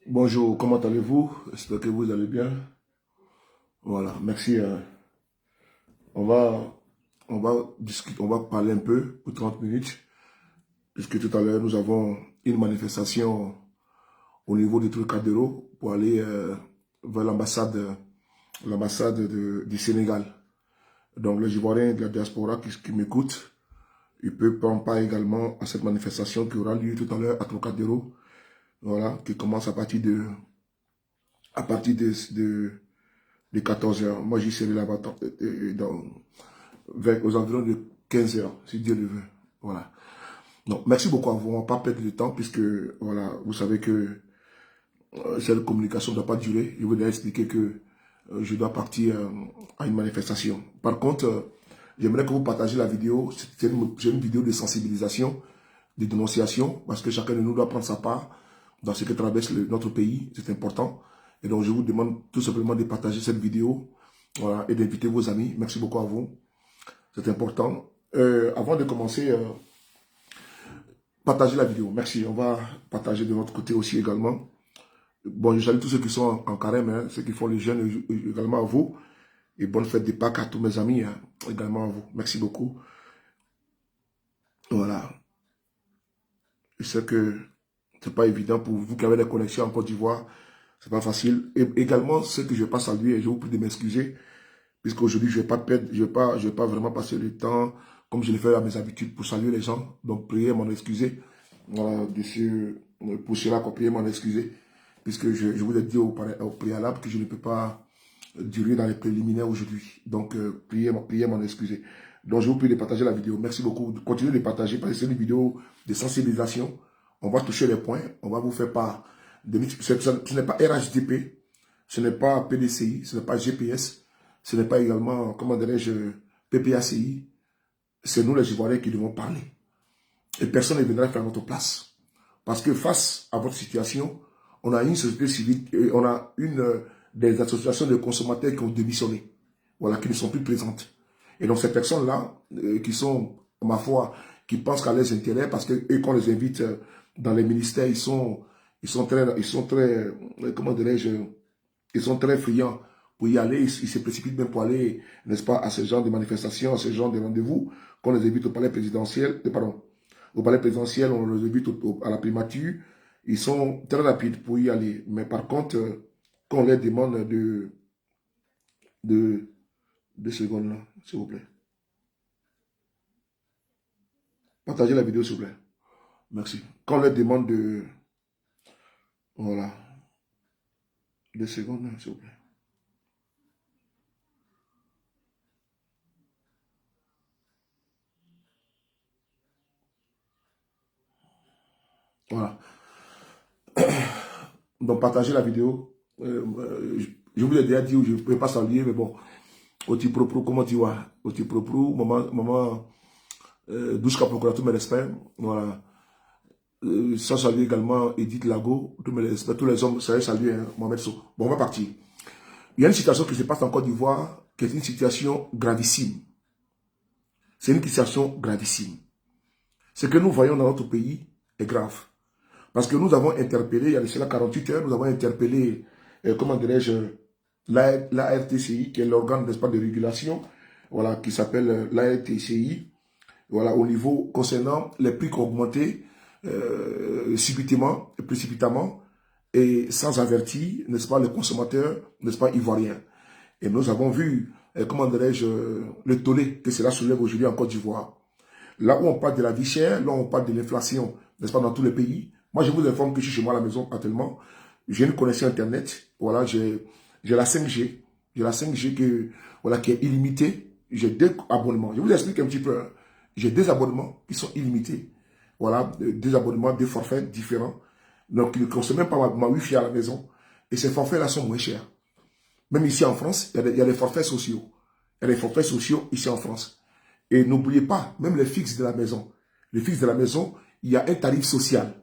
Bonjour, comment allez-vous? J'espère que vous allez bien. Voilà, merci. On va, on va discuter, on va parler un peu pour 30 minutes, puisque tout à l'heure, nous avons une manifestation au niveau du Trocadéro pour aller vers l'ambassade du Sénégal. Donc, les Ivoiriens de la diaspora qui m'écoutent, ils peuvent prendre part également à cette manifestation qui aura lieu tout à l'heure à Trocadéro, voilà, qui commence à partir de 14 heures. Moi, j'y serai là-bas aux environs de 15 heures, si Dieu le veut. Voilà. Donc, merci beaucoup à vous. On ne va pas perdre de temps puisque, voilà, vous savez que cette communication ne doit pas durer. Je vous ai expliqué que je dois partir à une manifestation. Par contre, j'aimerais que vous partagez la vidéo. C'est une vidéo de sensibilisation, de dénonciation, parce que chacun de nous doit prendre sa part dans ce que traverse notre pays. C'est important. Et donc, je vous demande tout simplement de partager cette vidéo, voilà, et d'inviter vos amis. Merci beaucoup à vous. C'est important. Avant de commencer, partagez la vidéo. Merci. On va partager de notre côté aussi également. Bon, je salue tous ceux qui sont en carême, hein, ceux qui font les jeûnes également à vous. Et bonne fête de Pâques à tous mes amis, hein, également à vous. Merci beaucoup. Voilà. Je sais que c'est pas évident pour vous qui avez des connexions en Côte d'Ivoire. C'est pas facile. Et également, ceux que je passe à lui, et je vous prie de m'excuser, puisqu'aujourd'hui, je vais pas perdre, je vais pas vraiment passer le temps, comme je le fais à mes habitudes, pour saluer les gens. Donc, priez m'en excuser. Voilà, pour cela, priez m'en excuser. Puisque je vous ai dit au préalable que je ne peux pas durer dans les préliminaires aujourd'hui. Donc, priez m'en excuser. Donc, je vous prie de partager la vidéo. Merci beaucoup. Continuez de partager parce que c'est une vidéo de sensibilisation. On va toucher les points. On va vous faire part. Ce n'est pas RHDP. Ce n'est pas PDCI. Ce n'est pas GPS. Ce n'est pas également, comment dirais-je, PPACI. C'est nous les Ivoiriens qui devons parler. Et personne ne viendra faire notre place. Parce que face à votre situation, on a une société civile, on a des associations de consommateurs qui ont démissionné, voilà, qui ne sont plus présentes. Et donc ces personnes-là, qui sont, ma foi, qui pensent qu'à leurs intérêts, parce que eux, quand on les invite dans les ministères, ils sont très, comment dirais-je, ils sont très friands pour y aller, ils se précipitent même pour aller, n'est-ce pas, à ce genre de manifestations, à ce genre de rendez-vous, qu'on les invite au palais présidentiel, au palais présidentiel, on les invite à la primature. Ils sont très rapides pour y aller. Mais par contre, quand on leur demande deux secondes là, s'il vous plaît. Partagez la vidéo, s'il vous plaît. Merci. Quand on leur demande de... Voilà. 2 secondes, s'il vous plaît. Voilà. Donc, partagez la vidéo. Je vous ai déjà dit où je ne peux pas saluer, mais bon. Oti propre, comment tu vois? Oti propre, maman, Douchka Procura, tous mes respects. Voilà. Ça salue également Edith Lago, tous mes respects, tous les hommes, ça salue hein, Mohamed Sow. Bon, on va partir. Il y a une situation qui se passe en Côte d'Ivoire, qui est une situation gravissime. C'est une situation gravissime. Ce que nous voyons dans notre pays est grave. Parce que nous avons interpellé, il y a cela 48 heures, nous avons interpellé, comment dirais-je, l'ARTCI, qui est l'organe, n'est-ce pas, de régulation, voilà, qui s'appelle l'ARTCI, voilà, au niveau concernant les prix qui ont augmenté subitement et précipitamment et sans avertir, n'est-ce pas, les consommateurs, n'est-ce pas, ivoiriens. Et nous avons vu, comment dirais-je, le tollé que cela soulève aujourd'hui en Côte d'Ivoire. Là où on parle de la vie chère, là où on parle de l'inflation, n'est-ce pas, dans tous les pays. Moi, je vous informe que je suis chez moi à la maison actuellement. J'ai une connexion Internet. Voilà, j'ai la 5G. J'ai la 5G voilà, qui est illimitée. J'ai 2 abonnements. Je vous explique un petit peu. Hein. J'ai 2 abonnements qui sont illimités. Voilà, 2 abonnements, 2 forfaits différents. Donc, ils ne consomment même pas ma Wi-Fi à la maison. Et ces forfaits-là sont moins chers. Même ici en France, il y a des forfaits sociaux. Il y a des forfaits sociaux ici en France. Et n'oubliez pas, même les fixes de la maison. Les fixes de la maison, il y a un tarif social.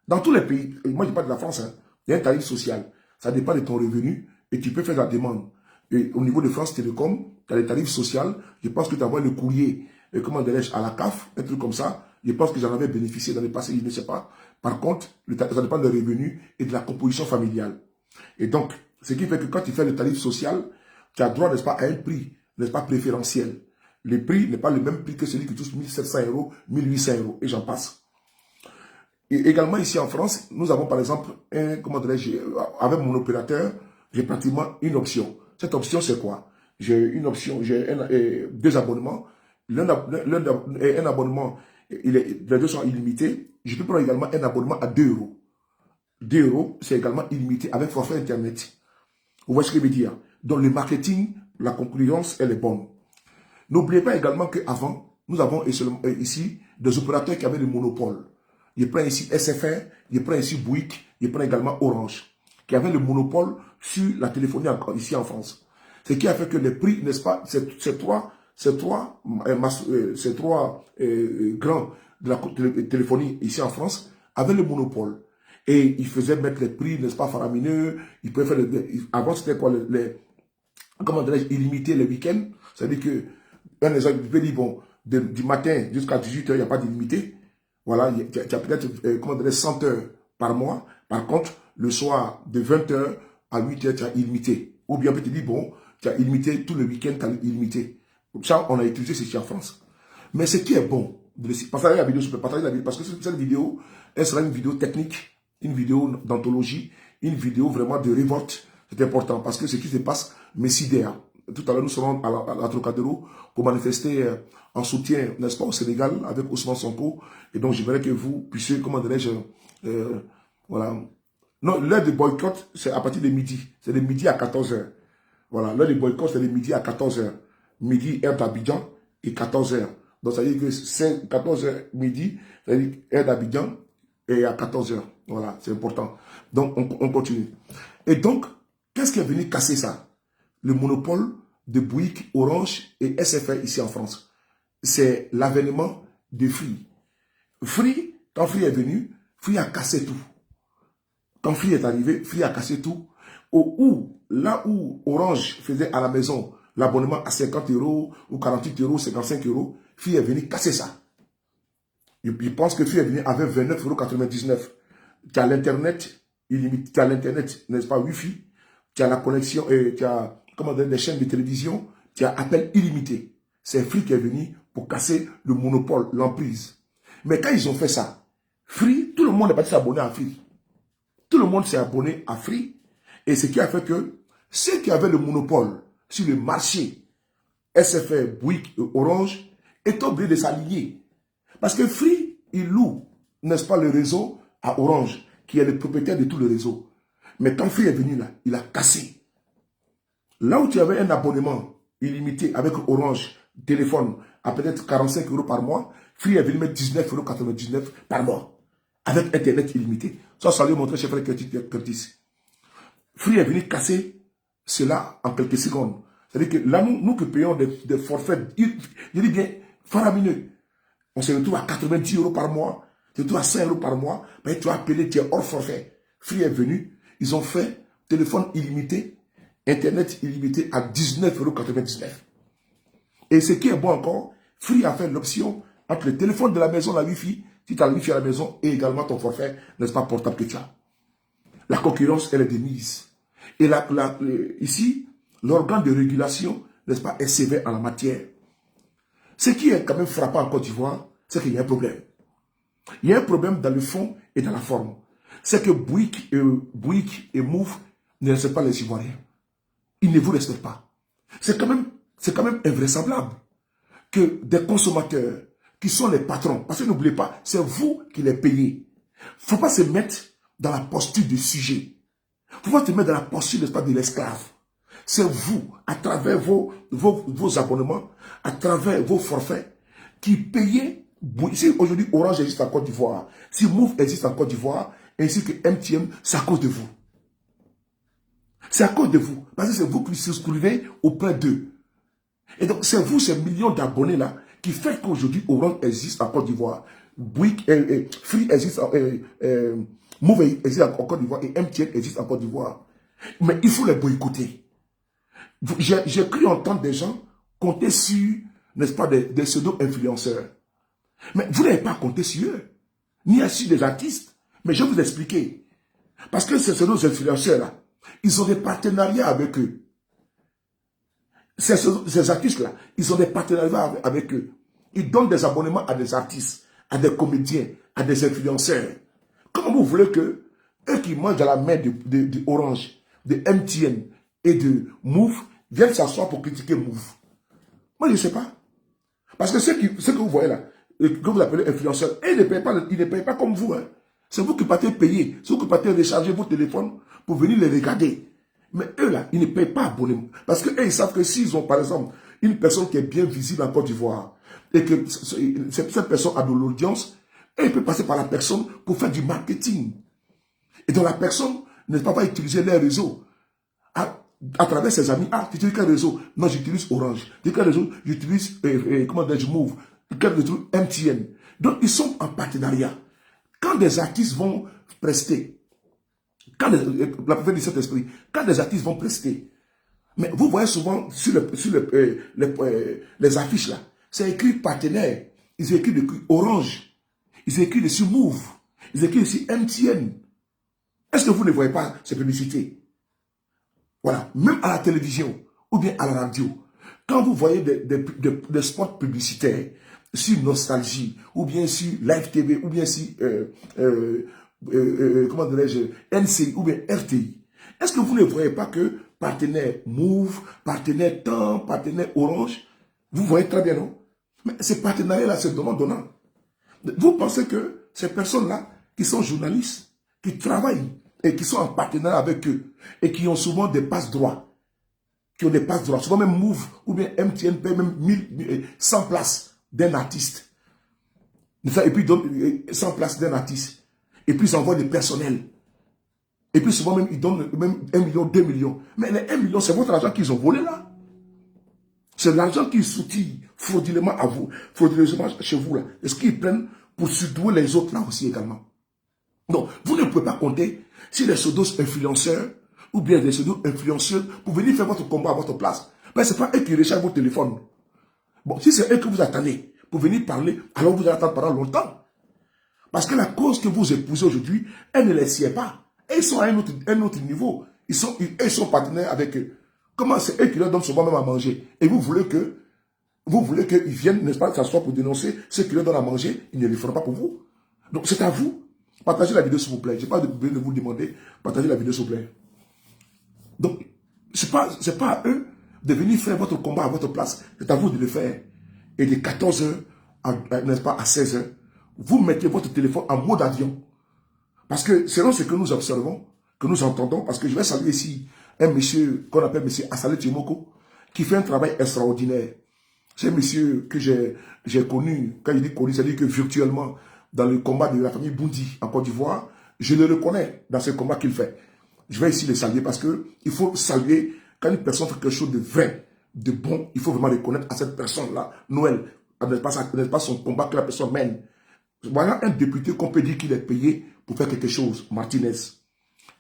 Dans tous les pays, moi je parle de la France, hein, il y a un tarif social. Ça dépend de ton revenu et tu peux faire la demande. Et au niveau de France Télécom, tu as les tarifs sociaux. Je pense que tu envoies le courrier, comment dirais-je, à la CAF, un truc comme ça. Je pense que j'en avais bénéficié dans le passé, je ne sais pas. Par contre, ça dépend des revenus et de la composition familiale. Et donc, ce qui fait que quand tu fais le tarif social, tu as droit, n'est-ce pas, à un prix, n'est-ce pas, préférentiel. Le prix n'est pas le même prix que celui qui touche 1700 euros, 1800 euros, et j'en passe. Et également ici en France, nous avons par exemple, comment dirais-je, avec mon opérateur, j'ai pratiquement une option. Cette option, c'est quoi? J'ai une option, j'ai deux abonnements. Un abonnement, les deux sont illimités. Je peux prendre également un abonnement à 2 euros. 2 euros, c'est également illimité avec forfait Internet. Vous voyez ce que je veux dire? Dans le marketing, la concurrence, elle est bonne. N'oubliez pas également qu'avant, nous avons ici des opérateurs qui avaient le monopole. Je prends ici SFR, je prends ici Bouygues, je prends également Orange, qui avaient le monopole sur la téléphonie ici en France. Ce qui a fait que les prix, n'est-ce pas, ces trois grands de la téléphonie ici en France avaient le monopole. Et ils faisaient mettre les prix, n'est-ce pas, faramineux. Ils pouvaient faire avant, c'était quoi, comment dirais-je, illimité les week-ends. C'est-à-dire que, un exemple, je peux dire, bon, du matin jusqu'à 18 h, il n'y a pas d'illimité. Voilà, tu as peut-être, comment dirais-je, 100 heures par mois. Par contre, le soir, de 20 h à 8 h, tu as illimité. Ou bien, peut-être dire, bon, tu as illimité, tout le week-end, tu as illimité. Ça, on a utilisé ceci en France. Mais ce qui est bon, partager la vidéo, je peux partager la vidéo, parce que cette vidéo, elle sera une vidéo technique, une vidéo d'anthologie, une vidéo vraiment de révolte. C'est important, parce que ce qui se passe me sidère. Tout à l'heure, nous serons à la Trocadéro pour manifester en soutien, n'est-ce pas, au Sénégal, avec Ousmane Sonko. Et donc, j'aimerais que vous puissiez, comment dirais-je, voilà. Non, l'heure de boycott, c'est à partir de midi. C'est de midi à 14 h. Voilà, l'heure de boycott, c'est de midi à 14 h. Midi, heure d'Abidjan, et 14 h. Donc, ça veut dire que c'est 14 h midi, ça veut dire heure d'Abidjan, et à 14 h. Voilà, c'est important. Donc, on continue. Et donc, qu'est-ce qui est venu casser ça? Le monopole de Bouygues, Orange et SFR ici en France. C'est l'avènement de Free. Free, quand Free est venu, Free a cassé tout. Quand Free est arrivé, Free a cassé tout. Là où Orange faisait à la maison l'abonnement à 50 euros ou 48 euros, 55 euros, Free est venu casser ça. Je pense que Free est venu avec 29,99 €. Tu as l'Internet illimité, tu as l'Internet, n'est-ce pas, Wi-Fi, tu as la connexion, tu as des chaînes de télévision, tu as appel illimité. C'est Free qui est venu pour casser le monopole, l'emprise. Mais quand ils ont fait ça, Free, tout le monde n'est pas s'abonner à Free. Tout le monde s'est abonné à Free. Et ce qui a fait que ceux qui avaient le monopole sur le marché, SFR, Bouygues et Orange, étaient obligés de s'aligner. Parce que Free, il loue, n'est-ce pas, le réseau à Orange, qui est le propriétaire de tout le réseau. Mais quand Free est venu là, il a cassé. Là où tu avais un abonnement illimité avec Orange, téléphone, à peut-être 45 € par mois, Free est venu mettre 19,99 € par mois. Avec Internet illimité. Ça lui montrer chez Frère Curtis. Free est venu casser cela en quelques secondes. C'est-à-dire que là, nous qui payons des forfaits, je dis bien, faramineux. On se retrouve à 90 € par mois, tu te retrouves à 100 € par mois, mais tu as appelé, tu es hors forfait. Free est venu, ils ont fait téléphone illimité, Internet illimité à 19,99 €. Et ce qui est bon encore, Free a fait l'option entre le téléphone de la maison, la Wi-Fi, si tu as la Wi-Fi à la maison, et également ton forfait, n'est-ce pas, portable que tu as. La concurrence, elle est de mise. Et ici, l'organe de régulation, n'est-ce pas, est sévère en la matière. Ce qui est quand même frappant en Côte d'Ivoire, c'est qu'il y a un problème. Il y a un problème dans le fond et dans la forme. C'est que Bouygues et Move ne respectent pas les Ivoiriens. Ils ne vous respectent pas. C'est quand même invraisemblable que des consommateurs qui sont les patrons, parce que n'oubliez pas, c'est vous qui les payez. Il ne faut pas se mettre dans la posture du sujet. Il ne faut pas se mettre dans la posture, n'est-ce pas, de l'esclave. C'est vous, à travers vos abonnements, à travers vos forfaits, qui payez. Si aujourd'hui Orange existe en Côte d'Ivoire, si Move existe en Côte d'Ivoire, ainsi que MTN, c'est à cause de vous. C'est à cause de vous. Parce que c'est vous qui souscrivez auprès d'eux. Et donc, c'est vous, ces millions d'abonnés-là, qui fait qu'aujourd'hui, Orange existe en Côte d'Ivoire. Free existe, Move existe en Côte d'Ivoire et MTN existe en Côte d'Ivoire. Mais il faut les boycotter. J'ai cru entendre des gens compter sur, n'est-ce pas, des pseudo-influenceurs. Mais vous n'avez pas compté sur eux, ni sur des artistes. Mais je vais vous expliquer. Parce que ces pseudo-influenceurs-là, ils ont des partenariats avec eux. Ces artistes-là, ils ont des partenariats avec eux. Ils donnent des abonnements à des artistes, à des comédiens, à des influenceurs. Comment vous voulez que eux qui mangent à la main de Orange, de MTN et de Move viennent s'asseoir pour critiquer Move? Moi, je ne sais pas. Parce que ce que vous voyez là, que vous appelez influenceurs, ils ne payent pas comme vous. Hein. C'est vous qui partez payer, c'est vous qui partez recharger vos téléphones pour venir les regarder. Mais eux là, ils ne payent pas abonnement. Parce qu'eux, ils savent que s'ils ont par exemple une personne qui est bien visible en Côte d'Ivoire et que cette personne a de l'audience, elle peut passer par la personne pour faire du marketing. Et donc la personne ne va pas utiliser les réseaux. À travers ses amis, tu utilises quel réseau? Non, j'utilise Orange. Tu utilises quel réseau? J'utilise, comment dire, Move. Quel réseau? MTN. Donc, ils sont en partenariat. Quand des artistes vont prester, la prophète du Saint-Esprit, quand des artistes vont prester, mais vous voyez souvent sur les affiches là, c'est écrit partenaire. Ils ont écrit dessus Orange. Ils ont écrit dessus Move. Ils ont écrit dessus MTN. Est-ce que vous ne voyez pas ces publicités? Voilà, même à la télévision ou bien à la radio, quand vous voyez des spots publicitaires sur Nostalgie ou bien sur Live TV ou bien sur comment dirais-je, NCI ou bien RTI, est-ce que vous ne voyez pas que partenaire Move, partenaire Temps, partenaire Orange, vous voyez très bien, non? Mais ces partenariats-là, c'est donnant-donnant. Vous pensez que ces personnes-là, qui sont journalistes, qui travaillent et qui sont en partenariat avec eux, et qui ont souvent des passe-droits, souvent même Move ou bien MTN paye même 100 places d'un artiste. Et puis ils donnent 100 places d'un artiste. Et puis ils envoient des personnels. Et puis souvent même ils donnent même 1 million, 2 millions. Mais les 1 million, c'est votre argent qu'ils ont volé là. C'est l'argent qu'ils soutillent frauduleusement à vous, frauduleusement chez vous là. Est-ce qu'ils prennent pour surdouer les autres là aussi également? Donc, vous ne pouvez pas compter si les pseudo-influenceurs ou bien des pseudo-influenceurs pour venir faire votre combat à votre place. Mais ce n'est pas eux qui rechargent votre téléphone. Bon, si c'est eux que vous attendez pour venir parler, alors vous allez attendre pendant longtemps. Parce que la cause que vous épousez aujourd'hui, elle ne les sied pas. Et ils sont à un autre niveau. Ils sont partenaires avec eux. Comment c'est eux qui leur donnent souvent même à manger? Et vous voulez qu'ils viennent, n'est-ce pas, s'asseoir pour dénoncer ceux qui leur donnent à manger, ils ne le feront pas pour vous. Donc c'est à vous. Partagez la vidéo s'il vous plaît. Je n'ai pas besoin de vous le demander. Partagez la vidéo s'il vous plaît. Donc, ce n'est pas à eux de venir faire votre combat à votre place. C'est à vous de le faire. Et de 14h, n'est-ce pas, à 16h, vous mettez votre téléphone en mode avion. Parce que selon ce que nous observons, que nous entendons, parce que je vais saluer ici un monsieur qu'on appelle monsieur Assalé Timoko, qui fait un travail extraordinaire. C'est un monsieur que j'ai connu, quand je dis connu, c'est-à-dire que virtuellement, dans le combat de la famille Boundi en Côte d'Ivoire, je le reconnais dans ce combat qu'il fait. Je vais ici le saluer parce qu'il faut saluer quand une personne fait quelque chose de vrai, de bon, il faut vraiment reconnaître à cette personne-là, Noël, n'est pas son combat que la personne mène. Voilà un député qu'on peut dire qu'il est payé pour faire quelque chose, Martinez.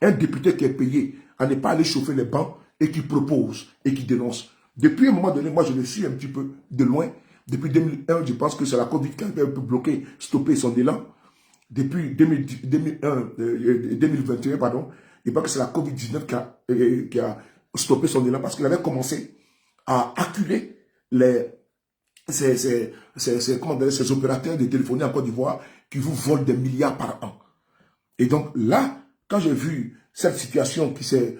Un député qui est payé à ne pas aller chauffer les bancs et qui propose et qui dénonce. Depuis un moment donné, moi je le suis un petit peu de loin. Depuis 2001, je pense que c'est la Covid qui a un peu bloqué, stoppé son élan. Depuis 2021, pardon, je pense que c'est la Covid-19 qui a stoppé son élan parce qu'il avait commencé à acculer ces opérateurs de téléphonie en Côte d'Ivoire qui vous volent des milliards par an. Et donc là, quand j'ai vu cette situation qui est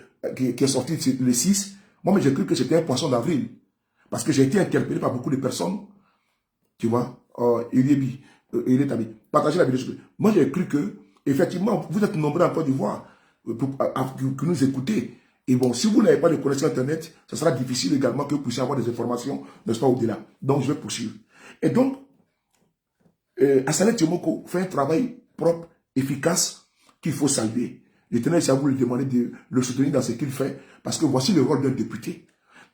sortie le 6, moi j'ai cru que c'était un poisson d'avril. Parce que j'ai été interpellé par beaucoup de personnes. Tu vois, il est habillé. Partagez la vidéo. Moi, j'ai cru que, effectivement, vous êtes nombreux en Côte d'Ivoire que nous écoutez. Et bon, si vous n'avez pas de connexion Internet, ce sera difficile également que vous puissiez avoir des informations, n'est-ce pas, au-delà. Donc, je vais poursuivre. Et donc, Assalé Timoko fait un travail propre, efficace, qu'il faut saluer. L'Éternel, c'est à vous de demander de le soutenir dans ce qu'il fait, parce que voici le rôle d'un député.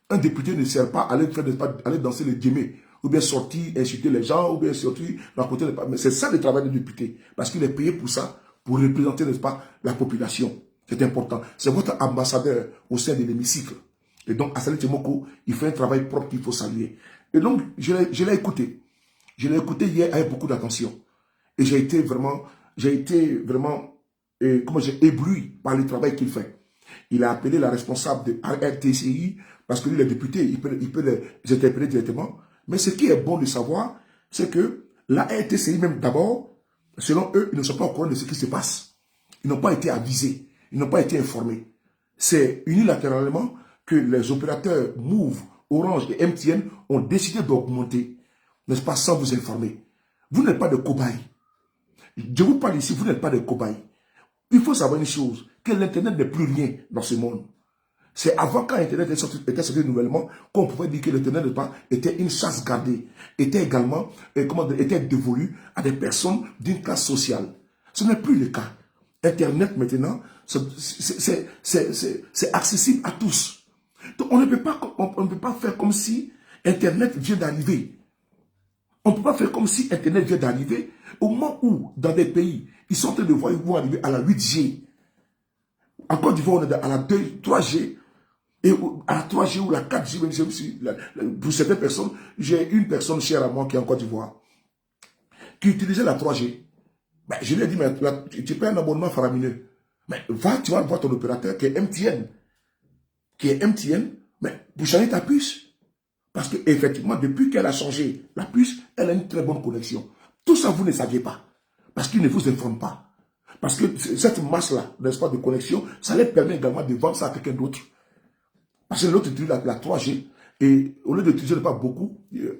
Un député ne sert pas à aller danser le djemé, ou bien sortir, insulter les gens, ou bien sortir, raconter les... Mais c'est ça le travail d'un député, parce qu'il est payé pour ça, pour représenter, n'est-ce pas, la population. C'est important. C'est votre ambassadeur au sein de l'hémicycle. Et donc, Asali Tchemoko, il fait un travail propre qu'il faut saluer. Et donc, je l'ai écouté. Je l'ai écouté hier avec beaucoup d'attention. Et j'ai été vraiment, comment j'ai ébloui par le travail qu'il fait. Il a appelé la responsable de RTCI, parce que lui, les députés, il peut les interpeller directement. Mais ce qui est bon de savoir, c'est que la RTCI, même d'abord, selon eux, ils ne sont pas au courant de ce qui se passe. Ils n'ont pas été avisés. Ils n'ont pas été informés. C'est unilatéralement que les opérateurs Move, Orange et MTN ont décidé d'augmenter, n'est-ce pas, sans vous informer. Vous n'êtes pas de cobayes. Je vous parle ici, vous n'êtes pas de cobayes. Il faut savoir une chose, que l'Internet n'est plus rien dans ce monde. C'est avant, quand Internet était sorti nouvellement, qu'on pouvait dire que l'Internet était une chasse gardée, était également, était dévolu à des personnes d'une classe sociale. Ce n'est plus le cas. Internet maintenant, c'est accessible à tous. Donc on ne peut pas faire comme si Internet vient d'arriver. On ne peut pas faire comme si Internet vient d'arriver au moment où, dans des pays, ils sont en train de voir, ils vont arriver à la 8G. En Côte d'Ivoire, on est à la 3G. Et à la 3G ou la 4G, pour certaines personnes, j'ai une personne chère à moi qui est en Côte d'Ivoire, qui utilisait la 3G. Ben, je lui ai dit, mais tu payes un abonnement faramineux. Mais tu vas voir ton opérateur qui est MTN. Mais pour changer ta puce. Parce qu'effectivement, depuis qu'elle a changé la puce, elle a une très bonne connexion. Tout ça, vous ne saviez pas. Parce qu'ils ne vous informent pas. Parce que cette masse-là, n'est-ce pas, de connexion, ça leur permet également de vendre ça à quelqu'un d'autre. Parce que l'autre utilise la 3G. Et au lieu d'utiliser pas beaucoup,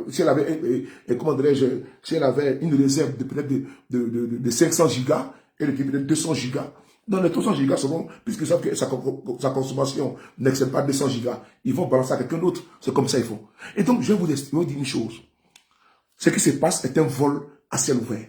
si elle avait, comment dirais-je, si elle avait une réserve de peut-être de 500 gigas, elle était peut-être 200 gigas. Dans les 300 gigas, souvent, puisque savent que sa consommation n'excède pas 200 gigas, ils vont balancer à quelqu'un d'autre. C'est comme ça ils font. Et donc, je vais vous dire une chose. Ce qui se passe est un vol à ciel ouvert.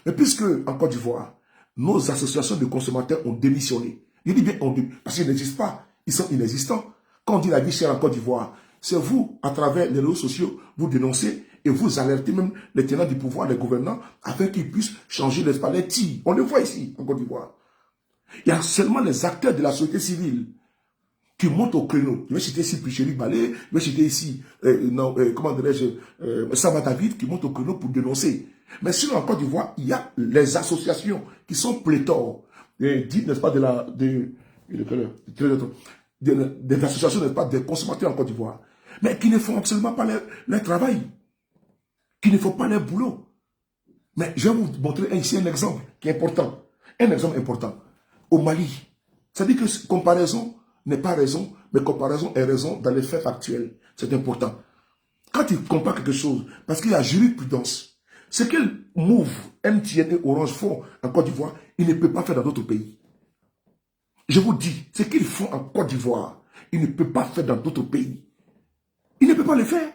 Mais puisque, en Côte d'Ivoire, nos associations de consommateurs ont démissionné. Je dis bien, parce qu'ils n'existent pas. Ils sont inexistants. Quand on dit la vie chère en Côte d'Ivoire, c'est vous, à travers les réseaux sociaux, vous dénoncez et vous alertez même les tenants du pouvoir, les gouvernants, afin qu'ils puissent changer, n'est-ce pas, les tirs. On le voit ici, en Côte d'Ivoire. Il y a seulement les acteurs de la société civile qui montent au créneau. Je vais citer ici Picheri Balé, je vais citer ici, comment dirais-je, Sama David, qui montent au créneau pour dénoncer. Mais sinon, en Côte d'Ivoire, il y a les associations qui sont pléthores, dites, n'est-ce pas, des associations, n'est-ce pas, des consommateurs en Côte d'Ivoire, mais qui ne font absolument pas leur travail, qui ne font pas leur boulot. Mais je vais vous montrer ici un exemple qui est important. Un exemple important. Au Mali, ça dit que comparaison n'est pas raison, mais comparaison est raison dans les faits factuels. C'est important. Quand ils comparent quelque chose, parce qu'il y a jurisprudence, ce que Move, MTN et Orange font en Côte d'Ivoire, ils ne peuvent pas faire dans d'autres pays. Je vous dis, ce qu'ils font en Côte d'Ivoire, ils ne peuvent pas faire dans d'autres pays. Ils ne peuvent pas le faire.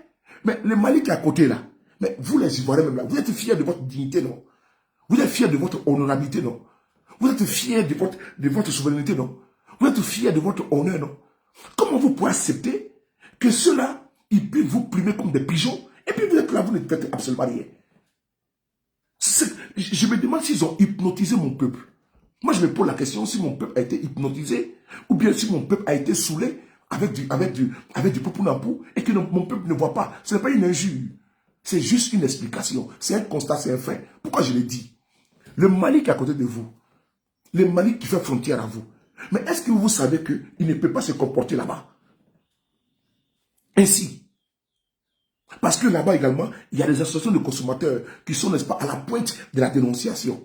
Mais le Mali qui est à côté là, mais vous les Ivoiriens même là, vous êtes fiers de votre dignité, non? Vous êtes fiers de votre honorabilité, non? Vous êtes fiers de votre souveraineté, non? Vous êtes fiers de votre honneur, non? Comment vous pouvez accepter que ceux-là, ils puissent vous primer comme des pigeons, et puis vous êtes là, vous ne faites absolument rien? Je me demande s'ils ont hypnotisé mon peuple. Moi, je me pose la question si mon peuple a été hypnotisé, ou bien si mon peuple a été saoulé avec du popounapou, et que mon peuple ne voit pas. Ce n'est pas une injure. C'est juste une explication. C'est un constat, c'est un fait. Pourquoi je l'ai dit? Le Mali qui est à côté de vous, le Mali qui fait frontière à vous, mais est-ce que vous savez qu'il ne peut pas se comporter là-bas ainsi? Parce que là-bas également, il y a des associations de consommateurs qui sont, n'est-ce pas, à la pointe de la dénonciation,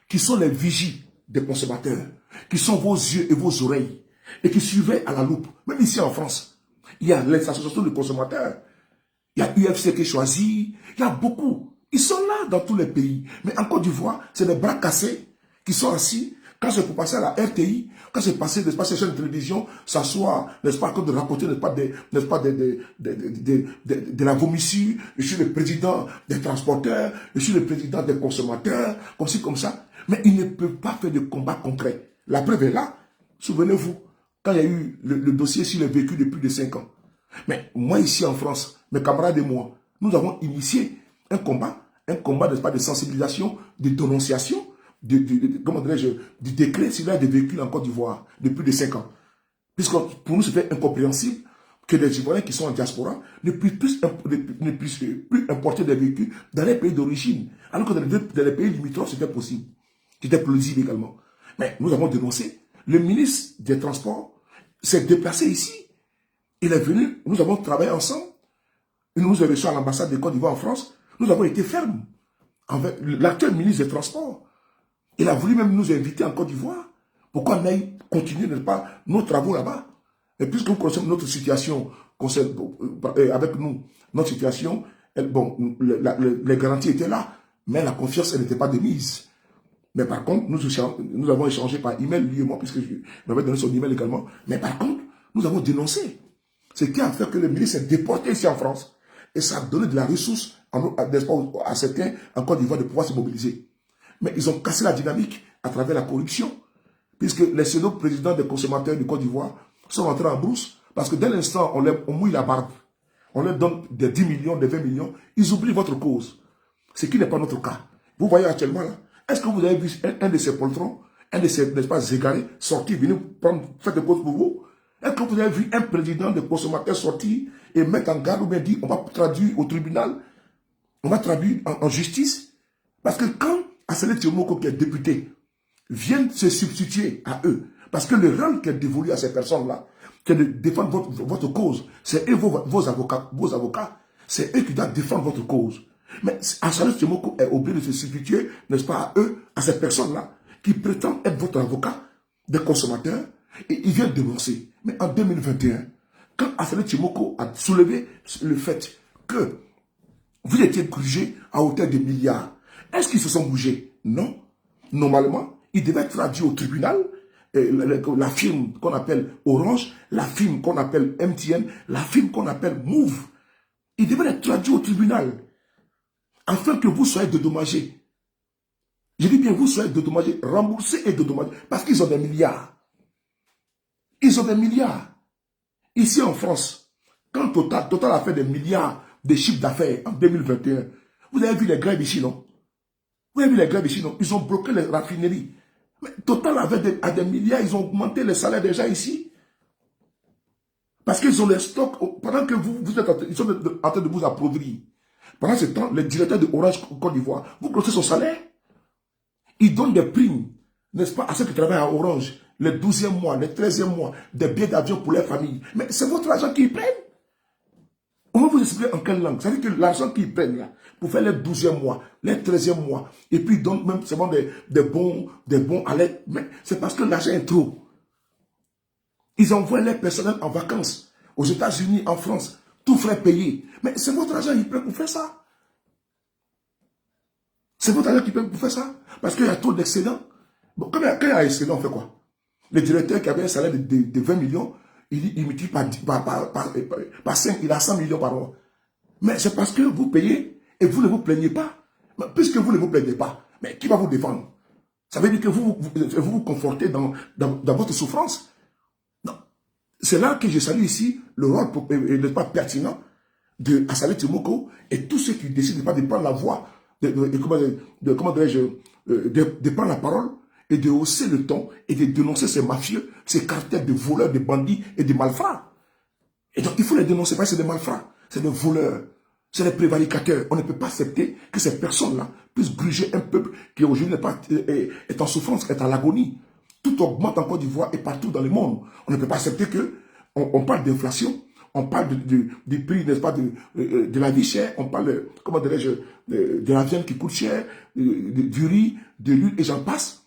qui sont les vigies des consommateurs, qui sont vos yeux et vos oreilles, et qui surveillent à la loupe. Même ici en France, il y a les associations de consommateurs, il y a UFC qui est choisi, il y a beaucoup. Ils sont là dans tous les pays. Mais en Côte d'Ivoire, c'est des bras cassés qui sont assis. Quand c'est pour passer à la RTI, quand c'est passé, n'est-ce pas, ces chaînes de télévision, s'asseoir, n'est-ce pas, comme de rapporter, n'est-ce pas, de la vomissure. Je suis le président des transporteurs, je suis le président des consommateurs, comme ci, comme ça. Mais ils ne peuvent pas faire de combat concret. La preuve est là. Souvenez-vous, quand il y a eu le dossier sur les véhicules de plus de 5 ans. Mais moi, ici en France, mes camarades et moi, nous avons initié un combat, n'est-ce pas, de sensibilisation, de dénonciation, comment dirais-je, du décret sur des véhicules en Côte d'Ivoire de plus de 5 ans. Puisque pour nous, c'était incompréhensible que les Ivoiriens qui sont en diaspora ne puissent plus importer des véhicules dans les pays d'origine. Alors que dans les pays limitrophes, c'était possible. C'était plausible également. Mais nous avons dénoncé. Le ministre des Transports s'est déplacé ici. Il est venu, nous avons travaillé ensemble. Il nous a reçus à l'ambassade de Côte d'Ivoire en France. Nous avons été fermes avec l'actuel ministre des Transports. Il a voulu même nous inviter en Côte d'Ivoire. Pourquoi on aille continuer, n'est-ce pas, nos travaux là-bas? Et puisque vous connaissez notre situation, avec nous, notre situation, bon, les garanties étaient là, mais la confiance, elle n'était pas de mise. Mais par contre, nous avons échangé par email, lui et moi, puisque je m'avais donné son email également. Mais par contre, nous avons dénoncé. Ce qui a fait que le ministre s'est déporté ici en France. Et ça a donné de la ressource à certains en Côte d'Ivoire de pouvoir se mobiliser. Mais ils ont cassé la dynamique à travers la corruption. Puisque les pseudo-présidents des consommateurs de Côte d'Ivoire sont rentrés en brousse. Parce que dès l'instant, on mouille la barbe. On leur donne des 10 millions, des 20 millions. Ils oublient votre cause. Ce qui n'est pas notre cas. Vous voyez actuellement là. Est-ce que vous avez vu un de ces poltrons, un de ces, n'est-ce pas, égarés, sortir, venir faire des causes pour vous? Est-ce que vous avez vu un président de consommateurs sortir et mettre en garde ou bien dire on va traduire au tribunal, on va traduire en justice? Parce que quand Assalé Thiomoko, qui est député, vient se substituer à eux, parce que le rôle qui est dévolu à ces personnes-là, c'est de défendre votre cause, c'est eux vos avocats, c'est eux qui doivent défendre votre cause. Mais Assalé Thiomoko est obligé de se substituer, n'est-ce pas, à eux, à ces personnes-là, qui prétendent être votre avocat des consommateurs, et ils viennent dénoncer. Mais en 2021, quand Assalé Thiomoko a soulevé le fait que vous étiez jugé à hauteur de milliards, est-ce qu'ils se sont bougés? Non. Normalement, ils devaient être traduits au tribunal. La firme qu'on appelle Orange, la firme qu'on appelle MTN, la firme qu'on appelle Move, ils devaient être traduits au tribunal afin que vous soyez dédommagés. Je dis bien, vous soyez dédommagés, remboursés et dédommagés, parce qu'ils ont des milliards. Ils ont des milliards. Ici en France, quand Total a fait des milliards de chiffres d'affaires en 2021, vous avez vu les grèves ici, non? Vous avez vu les grèves ici, non? Ils ont bloqué les raffineries. Mais Total avait à des milliards, ils ont augmenté les salaires déjà ici. Parce qu'ils ont les stocks, pendant que ils sont en train de vous appauvrir. Pendant ce temps, le directeur de Orange Côte d'Ivoire, vous connaissez son salaire? Il donne des primes, n'est-ce pas, à ceux qui travaillent à Orange, le 12e mois, le 13e mois, des billets d'avion pour les familles. Mais c'est votre argent qu'ils prennent. On va vous expliquer en quelle langue. Ça veut dire que l'argent qu'ils prennent là, pour faire les 12e mois, les 13e mois, et puis ils donnent même seulement des bons à l'aide. Mais c'est parce que l'argent est trop. Ils envoient les personnels en vacances, aux États-Unis, en France, tout frais payé. Mais c'est votre argent qu'ils prennent pour faire ça. C'est votre argent qu'ils prennent pour faire ça. Parce qu'il y a trop d'excédents. Bon, quand il y a un excédent, on fait quoi? Le directeur qui avait un salaire de 20 millions, il multiplie par 5, il a 100 millions par mois. Mais c'est parce que vous payez et vous ne vous plaignez pas. Mais puisque vous ne vous plaignez pas, mais qui va vous défendre? Ça veut dire que vous confortez dans votre souffrance. Non. C'est là que je salue ici le rôle n'est pas pertinent de Assalé Thiomoko et tous ceux qui décident pas de prendre la voix, de prendre la parole et de hausser le ton et de dénoncer ces mafieux, ces cartels de voleurs, de bandits et de malfrats. Et donc il faut les dénoncer parce que c'est des malfrats, c'est des voleurs, c'est des prévaricateurs. On ne peut pas accepter que ces personnes-là puissent gruger un peuple qui aujourd'hui est en souffrance, est à l'agonie. Tout augmente en Côte d'Ivoire et partout dans le monde. On ne peut pas accepter que on parle d'inflation, on parle du prix, n'est-ce pas, de la vie chère, on parle, comment dirais-je, de la viande qui coûte cher, du riz, de l'huile, et j'en passe.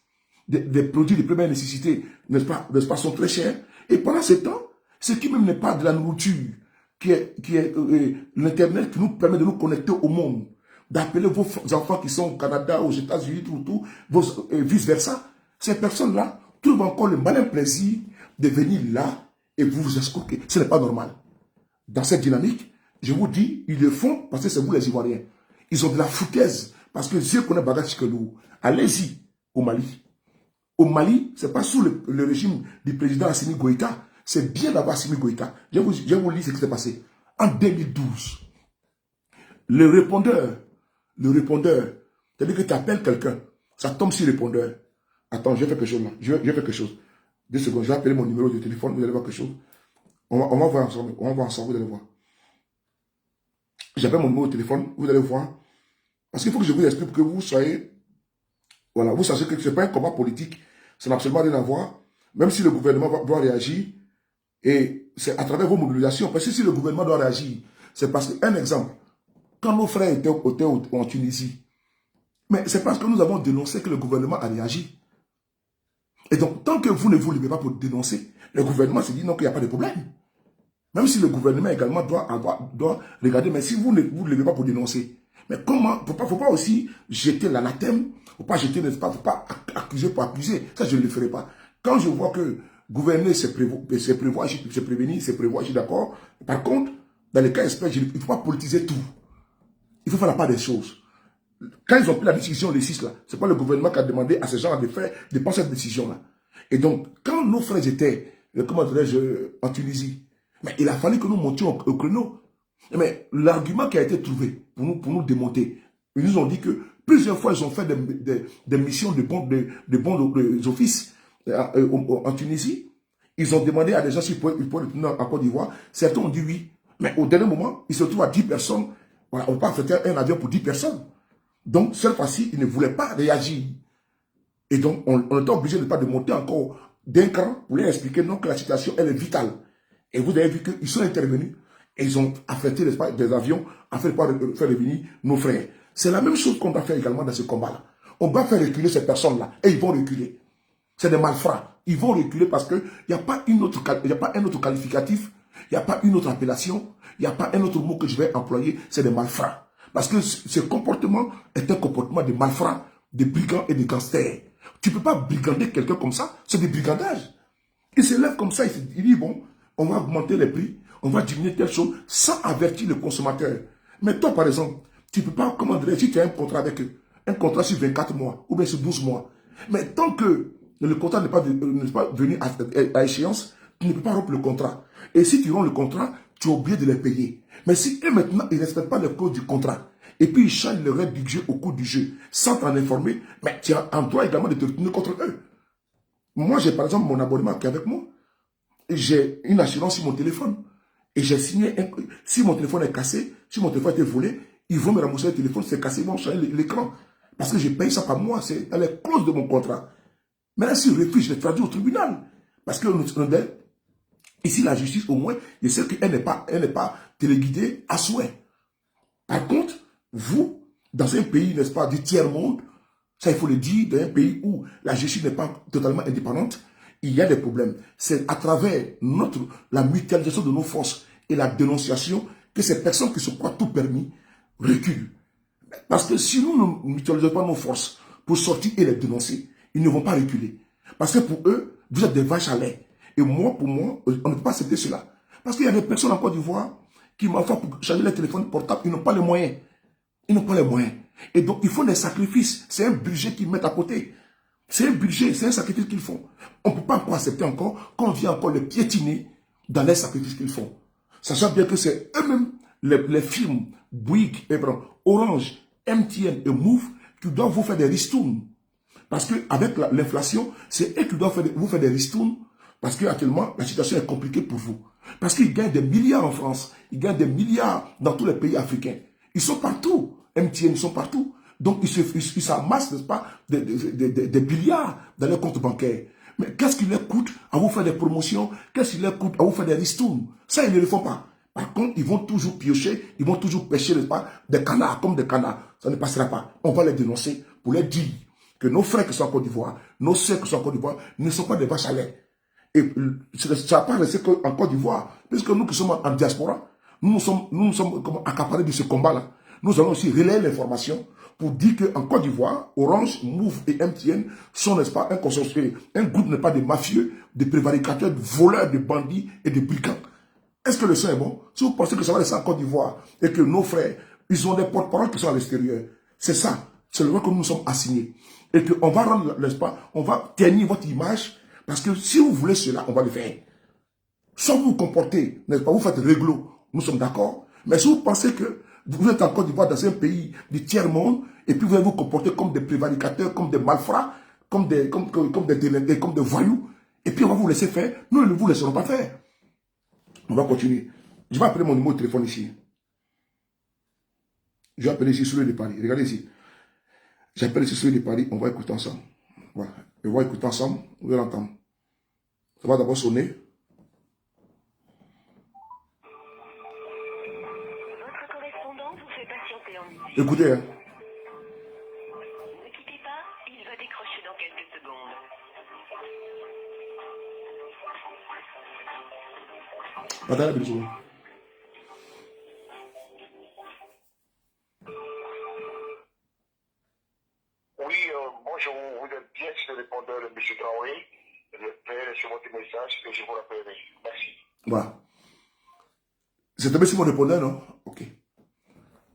Des produits de première nécessité, n'est-ce pas, sont très chers. Et pendant ce temps, ce qui même n'est pas de la nourriture, qui est l'Internet qui nous permet de nous connecter au monde, d'appeler vos enfants qui sont au Canada, aux États-Unis, vice-versa. Ces personnes-là trouvent encore le malin plaisir de venir là et vous escroquer. Ce n'est pas normal. Dans cette dynamique, je vous dis, ils le font parce que c'est vous les Ivoiriens. Ils ont de la foutaise parce que Dieu connaît bagage que nous. Allez-y au Mali. Au Mali, ce n'est pas sous le régime du président Assimi Goïta. C'est bien d'avoir Assimi Goïta. Je vais vous lire ce qui s'est passé. En 2012, le répondeur, c'est-à-dire que tu appelles quelqu'un, ça tombe sur le répondeur. Attends, je vais faire quelque chose là. Je vais faire quelque chose. 2 secondes, je vais appeler mon numéro de téléphone, vous allez voir quelque chose. On va voir ensemble, vous allez voir. J'appelle mon numéro de téléphone, vous allez voir. Parce qu'il faut que je vous explique pour que vous soyez... Voilà, vous sachez que ce n'est pas un combat politique. Ça n'a absolument rien à voir. Même si le gouvernement doit réagir, et c'est à travers vos mobilisations. Parce que si le gouvernement doit réagir, c'est parce que, un exemple, quand nos frères étaient en Tunisie, mais c'est parce que nous avons dénoncé que le gouvernement a réagi. Et donc, tant que vous ne vous levez pas pour dénoncer, le gouvernement se dit non, qu'il n'y a pas de problème. Même si le gouvernement également doit regarder, mais si vous ne vous levez pas pour dénoncer, mais comment, il ne faut pas aussi jeter l'anathème, il ne faut pas jeter, n'est-ce pas, il ne faut pas accuser pour accuser. Ça, je ne le ferai pas. Quand je vois que gouverner, c'est prévoir, c'est prévenir, c'est prévoir, je suis d'accord. Par contre, dans les cas espèces, il ne faut pas politiser tout. Il faut faire la part des choses. Quand ils ont pris la décision, les 6 là, c'est pas le gouvernement qui a demandé à ces gens de prendre cette décision-là. Et donc, quand nos frères étaient, comment dirais-je, en Tunisie, mais il a fallu que nous montions au créneau. Mais l'argument qui a été trouvé pour nous démonter, ils nous ont dit que plusieurs fois, ils ont fait des missions de bons offices en Tunisie. Ils ont demandé à des gens s'ils pouvaient retourner en Côte d'Ivoire. Certains ont dit oui. Mais au dernier moment, ils se retrouvent à 10 personnes. Voilà, on ne peut pas affecter un avion pour 10 personnes. Donc, cette fois-ci, ils ne voulaient pas réagir. Et donc, on était obligé de monter encore d'un cran pour leur expliquer non, que la situation, elle est vitale. Et vous avez vu qu'ils sont intervenus et ils ont affecté des avions afin de faire revenir nos frères. C'est la même chose qu'on doit faire également dans ce combat-là. On doit faire reculer ces personnes-là et ils vont reculer. C'est des malfrats. Ils vont reculer parce qu'il n'y a pas un autre qualificatif, il n'y a pas une autre appellation, il n'y a pas un autre mot que je vais employer, c'est des malfrats. Parce que ce comportement est un comportement de malfrats, de brigands et de gangsters. Tu ne peux pas brigander quelqu'un comme ça, c'est des brigandages. Il se lève comme ça, il dit, bon, on va augmenter les prix, on va diminuer telle chose, sans avertir le consommateur. Mais toi, par exemple, tu ne peux pas commander, si tu as un contrat avec eux, un contrat sur 24 mois, ou bien sur 12 mois. Mais tant que le contrat n'est pas venu à échéance, tu ne peux pas rompre le contrat. Et si tu romps le contrat, tu es obligé de les payer. Mais si eux maintenant, ils ne respectent pas les clauses du contrat, et puis ils changent le règles du jeu au cours du jeu, sans t'en informer, mais tu as en droit également de te retourner contre eux. Moi, j'ai par exemple mon abonnement qui est avec moi. J'ai une assurance sur mon téléphone. Et j'ai signé, si mon téléphone est cassé, si mon téléphone a été volé, ils vont me rembourser le téléphone, c'est cassé, ils vont changer l'écran. Parce que je paye ça par mois, c'est dans les clauses de mon contrat. Mais là, si je refuse, je le traduis au tribunal. Parce que ici, la justice, au moins, je sais qu'elle n'est pas téléguidée à souhait. Par contre, vous, dans un pays, n'est-ce pas, du tiers-monde, ça il faut le dire, dans un pays où la justice n'est pas totalement indépendante, il y a des problèmes. C'est à travers la mutualisation de nos forces et la dénonciation que ces personnes qui se croient tout permis reculent. Parce que si nous ne mutualisons pas nos forces pour sortir et les dénoncer, ils ne vont pas reculer. Parce que pour eux, vous êtes des vaches à lait. Et moi, pour moi, on ne peut pas accepter cela. Parce qu'il y a des personnes en Côte d'Ivoire qui m'ont fait pour changer les téléphones portables, ils n'ont pas les moyens. Ils n'ont pas les moyens. Et donc, il faut des sacrifices. C'est un budget qu'ils mettent à côté. C'est un budget, c'est un sacrifice qu'ils font. On ne peut pas encore accepter encore qu'on vient encore les piétiner dans les sacrifices qu'ils font. Sachant bien que c'est eux-mêmes, les firmes Bouygues, Orange, MTN et Move, qui doivent vous faire des ristournes. Parce qu'avec l'inflation, c'est eux qui doivent vous faire des ristournes. Parce qu'actuellement, la situation est compliquée pour vous. Parce qu'ils gagnent des milliards en France. Ils gagnent des milliards dans tous les pays africains. Ils sont partout. MTN, ils sont partout. Donc, ils s'amassent, n'est-ce pas, des milliards dans leurs comptes bancaires. Mais qu'est-ce qu'il leur coûte à vous faire des promotions? Qu'est-ce qu'il leur coûte à vous faire des ristournes? Ça, ils ne le font pas. Par contre, ils vont toujours piocher, ils vont toujours pêcher, n'est-ce pas, des canards, comme des canards. Ça ne passera pas. On va les dénoncer pour leur dire que nos frères qui sont en Côte d'Ivoire, nos sœurs qui sont en Côte d'Ivoire, ne sont pas des vaches à lait. Et ça n'a pas resté qu'en Côte d'Ivoire. Puisque nous qui sommes en diaspora, nous sommes accaparés de ce combat-là. Nous allons aussi relayer l'information pour dire qu'en Côte d'Ivoire, Orange, Move et MTN sont, n'est-ce pas, un consortium, un groupe n'est pas de mafieux, de prévaricateurs, de voleurs, de bandits et de brigands. Est-ce que le son est bon? Si vous pensez que ça va rester en Côte d'Ivoire et que nos frères, ils ont des porte-parole qui sont à l'extérieur, c'est ça. C'est le rôle que nous sommes assignés. Et qu'on va rendre, n'est-ce pas, on va ternir votre image, parce que si vous voulez cela, on va le faire. Soit vous vous comportez, n'est-ce pas, vous faites réglo, nous sommes d'accord. Mais si vous pensez que vous êtes en Côte d'Ivoire dans un pays du tiers-monde, et puis vous allez vous comporter comme des prévaricateurs, comme des malfrats, comme des délinquants, comme des voyous, et puis on va vous laisser faire, nous ne vous laisserons pas faire. On va continuer. Je vais appeler mon numéro de téléphone ici. Je vais appeler ici sur le de Paris. Regardez ici. J'appelle ici sur le de Paris, on va écouter ensemble. Voilà. On va écouter ensemble, vous allez l'entendre. Ça va d'abord sonner. Votre correspondant vous fait patienter en ligne. Écoutez, hein. Ne quittez pas, il va décrocher dans quelques secondes. Attendez une seconde. Oui, bonjour, vous êtes bien sur le répondeur de M. Traoré. Je vais sur votre message et je vous rappellerai. Merci. Voilà. C'est tombé sur mon répondeur, non? Ok.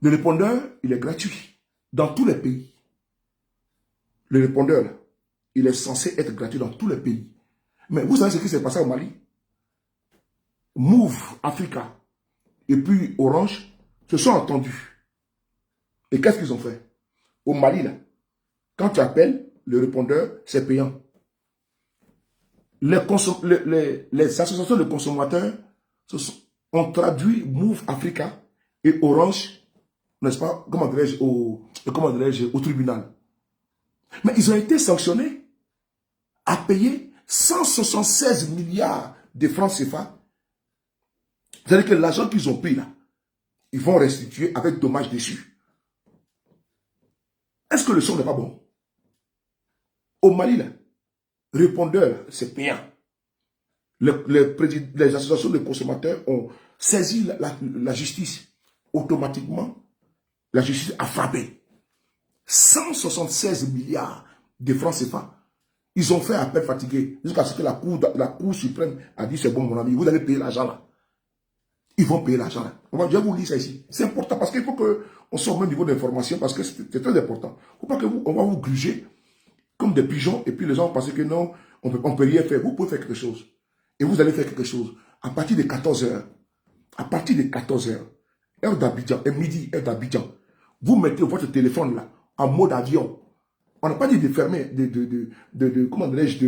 Le répondeur, il est gratuit. Dans tous les pays. Le répondeur, là, il est censé être gratuit dans tous les pays. Mais vous savez ce qui s'est passé au Mali? Move Africa et puis Orange se sont entendus. Et qu'est-ce qu'ils ont fait? Au Mali, là, quand tu appelles, le répondeur, c'est payant. Les associations de consommateurs ont traduit Move Africa et Orange, n'est-ce pas, comment dirais-je, au tribunal. Mais ils ont été sanctionnés à payer 176 milliards de francs CFA. C'est-à-dire que l'argent qu'ils ont pris là, ils vont restituer avec dommages dessus. Est-ce que le son n'est pas bon? Au Mali, là, répondeur, c'est payant. Les associations de consommateurs ont saisi la justice. Automatiquement, la justice a frappé. 176 milliards de francs CFA. Ils ont fait appel fatigué jusqu'à ce que la cour suprême a dit c'est bon mon ami, vous allez payer l'argent là. Ils vont payer l'argent là. Je vais vous lire ça ici. C'est important parce qu'il faut qu'on soit au même niveau d'information parce que c'est très important. Il ne faut pas qu'on va vous gruger comme des pigeons et puis les gens vont penser que non, on peut rien faire. Vous pouvez faire quelque chose. Et vous allez faire quelque chose. À partir de 14 h, à partir de 14 h, heure d'Abidjan, et midi, heure d'Abidjan, vous mettez votre téléphone là, en mode avion. On n'a pas dit de fermer, comment dirais-je,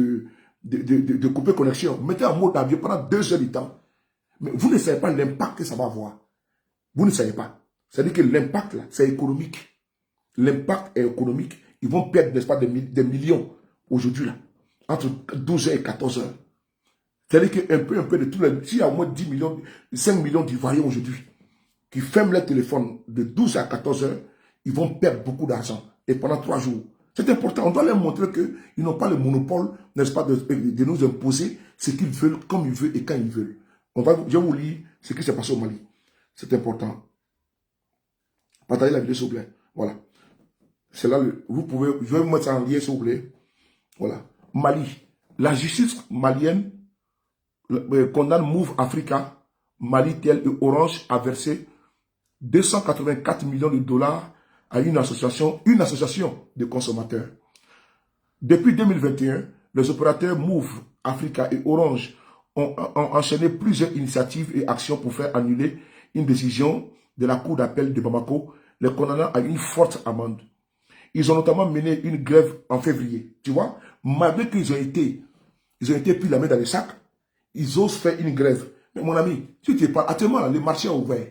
de couper connexion. Mettez en mode avion pendant 2 heures de temps. Mais vous ne savez pas l'impact que ça va avoir. Vous ne savez pas. C'est-à-dire que l'impact là, c'est économique. L'impact est économique. Ils vont perdre, n'est-ce pas, des millions aujourd'hui là, entre 12 h et 14 h. C'est-à-dire qu'un peu de tous les... S'il y a au moins 10 millions, 5 millions d'Ivoiriens aujourd'hui qui ferment leur téléphone de 12 à 14 h, ils vont perdre beaucoup d'argent. Et pendant 3 jours. C'est important. On doit leur montrer qu'ils n'ont pas le monopole, n'est-ce pas, de nous imposer ce qu'ils veulent, comme ils veulent et quand ils veulent. Je vais vous lire ce qui s'est passé au Mali. C'est important. Partagez la vidéo, s'il vous plaît. Voilà. C'est là, vous pouvez... Je vais vous mettre ça en lien, s'il vous plaît. Voilà. Mali. La justice malienne condamne Move Africa, Malitel et Orange à verser 284 millions de dollars à une association de consommateurs. Depuis 2021, les opérateurs Move Africa et Orange ont enchaîné plusieurs initiatives et actions pour faire annuler une décision de la Cour d'appel de Bamako, les condamnant à une forte amende. Ils ont notamment mené une grève en février. Tu vois, malgré qu'ils ont été pris la main dans les sacs, ils osent faire une grève. Mais mon ami, si tu parles, actuellement, le marché est ouvert.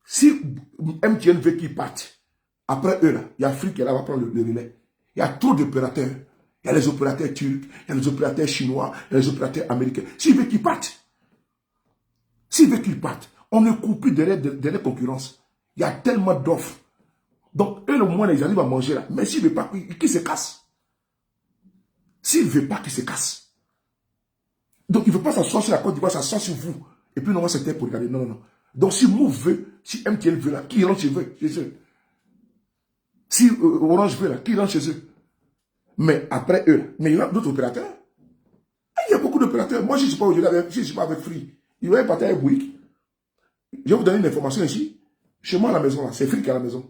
Si MTN veut qu'ils partent, après eux, il y a Free qui est là, va prendre le relais. Il y a trop d'opérateurs. Il y a les opérateurs turcs, il y a les opérateurs chinois, il y a les opérateurs américains. S'ils veulent qu'ils partent, on ne coupe plus de la concurrence. Il y a tellement d'offres. Donc, eux, au moins, ils arrivent à manger là. Mais s'ils ne veulent pas, qu'ils se cassent. S'ils ne veulent pas, qu'ils se cassent. Donc, il ne veut pas s'asseoir sur la Côte d'Ivoire, s'asseoir sur vous. Et puis, non, c'était pour regarder. Non, non, non. Donc, si Move veut, si MTN veut là, qui rentre chez eux. Si Orange veut là, qui rentre chez eux. Mais après eux, mais il y a d'autres opérateurs. Il y a beaucoup d'opérateurs. Moi, je ne suis pas aujourd'hui avec, je ne suis pas avec Free. Il va y partir avec Bouygues. Je vais vous donner une information ici. Chez moi à la maison, c'est Free qui est à la maison.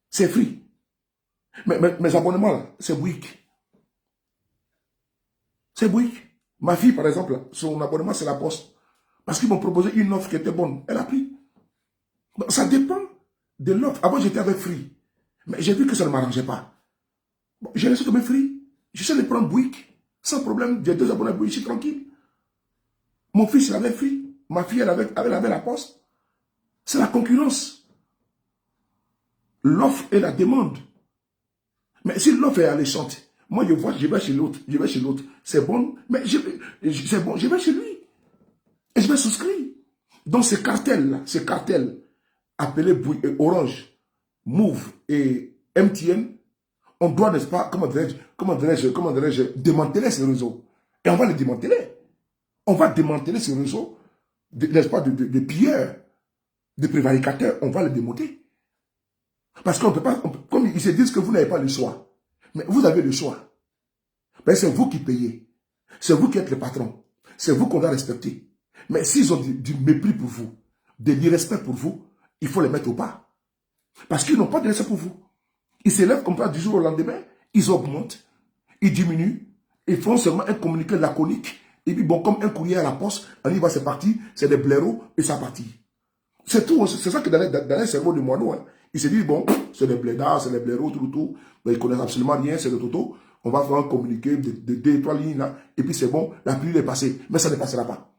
C'est Free. Mes abonnements, là, c'est Bouygues. C'est Bouygues. Ma fille, par exemple, son abonnement, c'est la Poste. Parce qu'ils m'ont proposé une offre qui était bonne. Elle a pris. Donc, ça dépend de l'offre. Avant, j'étais avec Free. Mais j'ai vu que ça ne m'arrangeait pas. Bon, j'ai laissé tomber Free. J'essaie de prendre Bouygues. Sans problème. J'ai 2 abonnés Bouygues. Je suis tranquille. Mon fils, il avait Free. Ma fille, elle avait la Poste. C'est la concurrence. L'offre et la demande. Mais si l'offre est alléchante, moi je vois, je vais chez l'autre, c'est bon, mais c'est bon, je vais chez lui. Et je vais souscrire. Donc ces cartels appelés Orange, Move et MTN, on doit, n'est-ce pas, comment dirais-je, démanteler ces réseaux. Et on va les démanteler. On va démanteler ces réseaux, n'est-ce pas, de pilleurs, de prévaricateurs, on va les démonter. Parce qu'on ne peut pas, comme ils se disent que vous n'avez pas le choix. Mais vous avez le choix. Mais c'est vous qui payez. C'est vous qui êtes le patron. C'est vous qu'on doit respecter. Mais s'ils ont du mépris pour vous, de l'irrespect pour vous, il faut les mettre au pas. Parce qu'ils n'ont pas de respect pour vous. Ils s'élèvent comme ça du jour au lendemain, ils augmentent, ils diminuent, ils font seulement un communiqué laconique. Et puis bon, comme un courrier à la poste, on y va, c'est parti, c'est des blaireaux et ça partit. C'est tout, c'est ça que dans les cerveaux de moineaux, hein. Ils se disent, bon, c'est des blédards, c'est des blaireaux, tout. Mais ils ne connaissent absolument rien, c'est le toto. On va faire un communiqué de 2-3 lignes là, et puis c'est bon, la pluie est passée. Mais ça ne passera pas.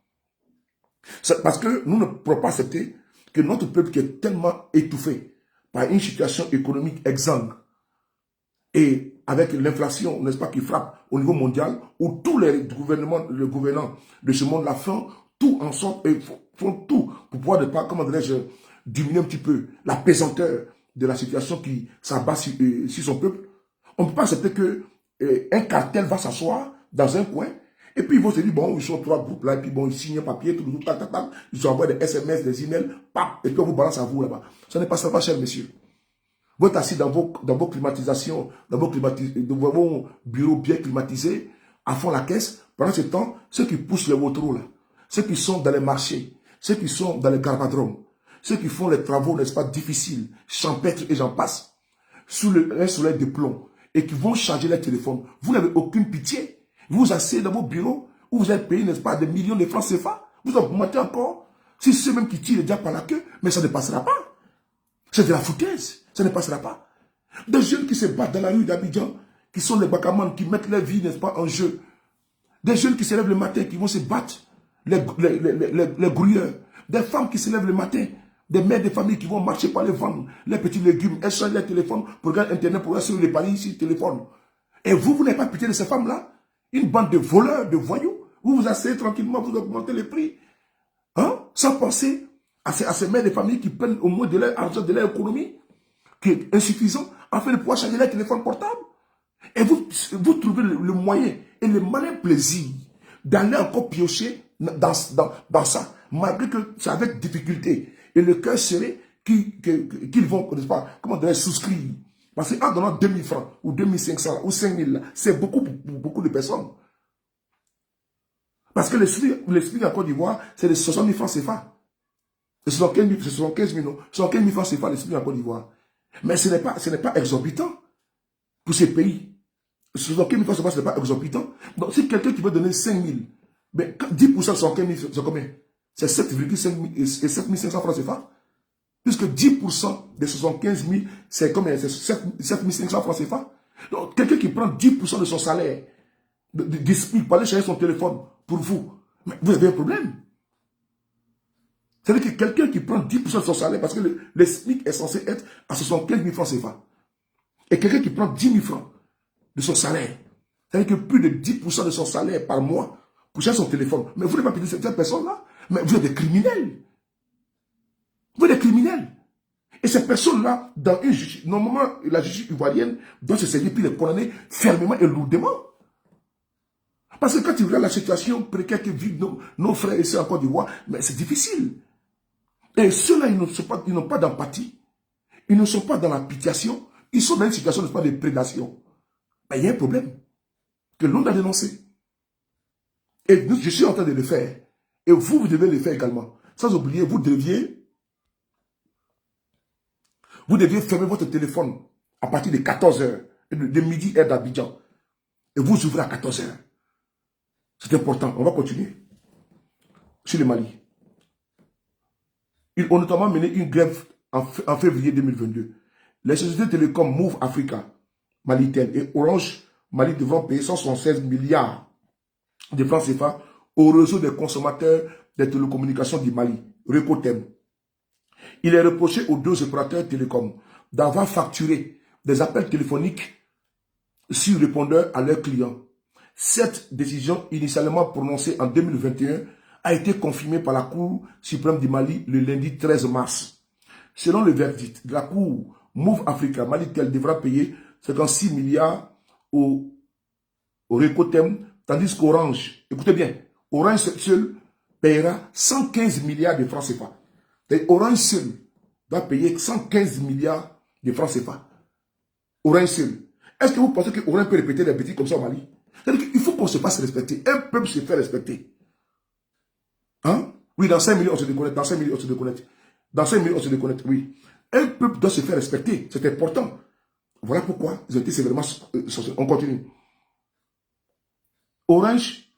Parce que nous ne pouvons pas accepter que notre peuple qui est tellement étouffé par une situation économique exsangue et avec l'inflation, n'est-ce pas, qui frappe au niveau mondial, où tous les gouvernants de ce monde-là font tout en sorte, et font tout pour pouvoir, ne pas, comment dirais-je, diminuer un petit peu la pesanteur de la situation qui s'abat sur son peuple. On ne peut pas accepter qu'un cartel va s'asseoir dans un coin, et puis ils vont se dire, bon, ils sont 3 groupes là, et puis bon, ils signent un papier, tout, ils envoient des SMS, des emails, et puis on vous balance à vous là-bas. Ça ne passera pas, cher monsieur. Vous êtes assis dans vos climatisations, dans vos bureaux bien climatisés, à fond la caisse. Pendant ce temps, ceux qui poussent les vautours là, ceux qui sont dans les marchés, ceux qui sont dans les garbadromes, ceux qui font les travaux, n'est-ce pas, difficiles, champêtres et j'en passe, sous un soleil de plomb, et qui vont charger les téléphones, vous n'avez aucune pitié. Vous vous asseyez dans vos bureaux, où vous avez payé, n'est-ce pas, des millions de francs CFA, vous augmentez encore. C'est ceux même qui tirent déjà par la queue, mais ça ne passera pas. C'est de la foutaise. Ça ne passera pas. Des jeunes qui se battent dans la rue d'Abidjan, qui sont les bacamans, qui mettent leur vie, n'est-ce pas, en jeu. Des jeunes qui se lèvent le matin, qui vont se battre, les grouilleurs. Des femmes qui se lèvent le matin, des mères de famille qui vont marcher par les vendre, les petits légumes, elles changent leur téléphone pour regarder Internet, pour regarder sur les paris ici, téléphone. Et vous n'avez pas pitié de ces femmes-là? Une bande de voleurs, de voyous. Vous vous asseyez tranquillement, vous augmentez les prix. Hein? Sans penser à ces mères de famille qui prennent au moins de leur argent, de leur économie, qui est insuffisant, afin de pouvoir changer leur téléphone portable. Et vous trouvez le moyen et le malin plaisir d'aller encore piocher dans ça, malgré que c'est avec difficulté. Et le cœur serré qu'ils vont, n'est-ce pas, comment dirais-je, souscrire. Parce qu'en donnant 2000 francs, ou 2500, ou 5000, c'est beaucoup pour beaucoup de personnes. Parce que le SMIC en Côte d'Ivoire, c'est de 60 000 francs CFA. C'est 75 000 francs CFA, le SMIC en Côte d'Ivoire. Mais ce n'est pas exorbitant pour ces pays. 75 000 francs CFA, ce n'est pas exorbitant. Donc, si quelqu'un qui veut donner 5 000, ben, 10% de 75 000, c'est combien? C'est 7,5 et 7 500 francs CFA. Puisque 10% de 75 000, c'est combien? C'est 7 500 francs CFA. Donc, quelqu'un qui prend 10% de son salaire, de SMIC, pour aller chercher son téléphone pour vous, mais vous avez un problème. C'est-à-dire que quelqu'un qui prend 10% de son salaire, parce que le SMIC est censé être à 75 000 francs CFA. Et quelqu'un qui prend 10 000 francs de son salaire, c'est-à-dire que plus de 10% de son salaire par mois pour chercher son téléphone. Mais vous n'avez pas payé cette personne-là. Mais vous êtes des criminels. Vous êtes des criminels. Et ces personnes-là, dans une justice, normalement, la justice ivoirienne doit se saisir puis les condamner fermement et lourdement. Parce que quand tu regardes la situation précaire que vivent nos frères ici en Côte d'Ivoire, mais c'est difficile. Et ceux-là, ils n'ont pas d'empathie. Ils ne sont pas dans la pitiation. Ils sont dans une situation de prédation. Mais il y a un problème que l'on doit dénoncer. Et je suis en train de le faire. Et vous devez le faire également. Sans oublier, vous deviez fermer votre téléphone à partir de 14h, de midi heure d'Abidjan. Et vous ouvrez à 14h. C'est important. On va continuer. Sur le Mali. Ils ont notamment mené une grève en février 2022. Les sociétés télécom Move Africa, Malitel et Orange Mali devront payer 176 milliards de francs CFA au réseau des consommateurs des télécommunications du Mali, Recotem. Il est reproché aux deux opérateurs télécoms d'avoir facturé des appels téléphoniques sur répondeur à leurs clients. Cette décision, initialement prononcée en 2021, a été confirmée par la Cour suprême du Mali le lundi 13 mars. Selon le verdict de la Cour, Move Africa, Malitel devra payer 56 milliards au Recotem, tandis qu'Orange, écoutez bien, Orange seul paiera 115 milliards de francs CFA. Et Orange seul doit payer 115 milliards de francs CFA. Orange seul. Est-ce que vous pensez que Orange peut répéter des bêtises comme ça au Mali? C'est-à-dire qu'il faut qu'on se fasse respecter. Un peuple se fait respecter. Hein? Oui, dans 5 minutes, on se déconnecte. Dans 5 minutes, on se déconnecte. Dans 5 minutes, on se déconnecte. Oui. Un peuple doit se faire respecter. C'est important. Voilà pourquoi ils ont été sévèrement... On continue. Orange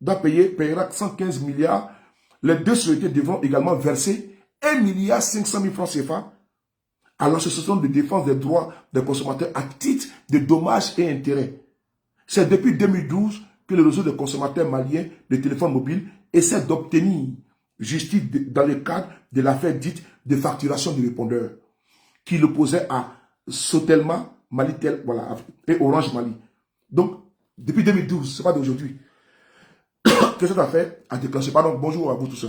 doit paiera 115 milliards. Les deux sociétés devront également verser 1 milliard 500 000 francs CFA à l'association de défense des droits des consommateurs à titre de dommages et intérêts. C'est depuis 2012 que le réseau des consommateurs maliens de téléphones mobiles essaie d'obtenir justice dans le cadre de l'affaire dite de facturation du répondeur qui l'opposait à Sotelma, Malitel, voilà, et Orange Mali. Donc, depuis 2012, ce n'est pas d'aujourd'hui, que cette affaire a déclenché. Pardon, bonjour à vous tous.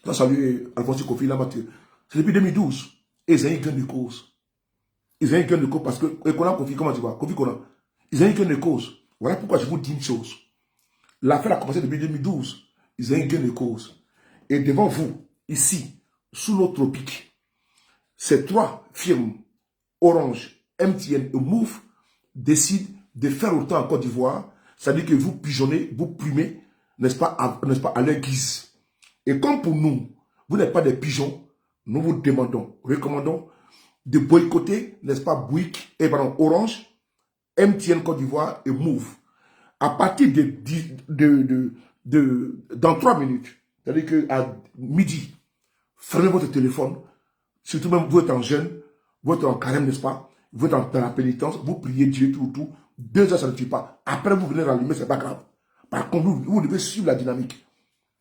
Je salue Alphonse Kofi Mathieu. C'est depuis 2012. Et ils ont eu gain de cause. Ils ont eu gain de cause parce que, et qu'on a Kofi, comment tu vois, Kofi Konan. Ils ont eu gain de cause. Voilà pourquoi je vous dis une chose. L'affaire a commencé depuis 2012. Ils ont eu gain de cause. Et devant vous, ici, sous l'eau tropique, ces trois firmes, Orange, MTN et Move, décident de faire autant en Côte d'Ivoire. C'est-à-dire que vous pigeonnez, vous plumez, n'est-ce pas, à leur guise. Et comme pour nous, vous n'êtes pas des pigeons, nous vous demandons, recommandons de boycotter, n'est-ce pas, Bouygues, et pardon, Orange, MTN Côte d'Ivoire et Move. À partir dans 3 minutes, c'est-à-dire qu'à midi, fermez votre téléphone, surtout même vous êtes en jeûne, vous êtes en carême, n'est-ce pas, vous êtes dans la pénitence, vous priez Dieu, tout, 2 heures ça ne tue pas. Après vous venez rallumer, c'est pas grave. Par contre, vous devez suivre la dynamique.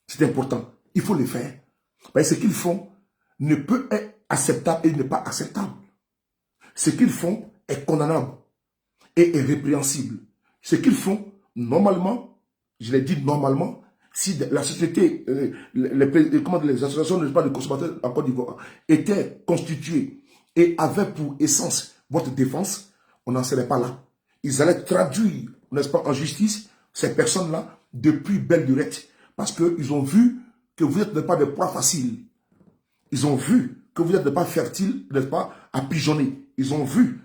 C'est important. Il faut le faire. Parce que ce qu'ils font ne peut être acceptable et n'est pas acceptable. Ce qu'ils font est condamnable et est répréhensible. Ce qu'ils font, normalement, je l'ai dit normalement, si la société, les associations de consommateurs en Côte d'Ivoire étaient constituées et avaient pour essence votre défense, on n'en serait pas là. Ils allaient traduire, n'est-ce pas, en justice, ces personnes-là depuis belle lurette. Parce qu'ils ont vu que vous n'êtes pas des proies faciles. Ils ont vu que vous n'êtes pas fertile, n'est-ce pas, à pigeonner. Ils ont vu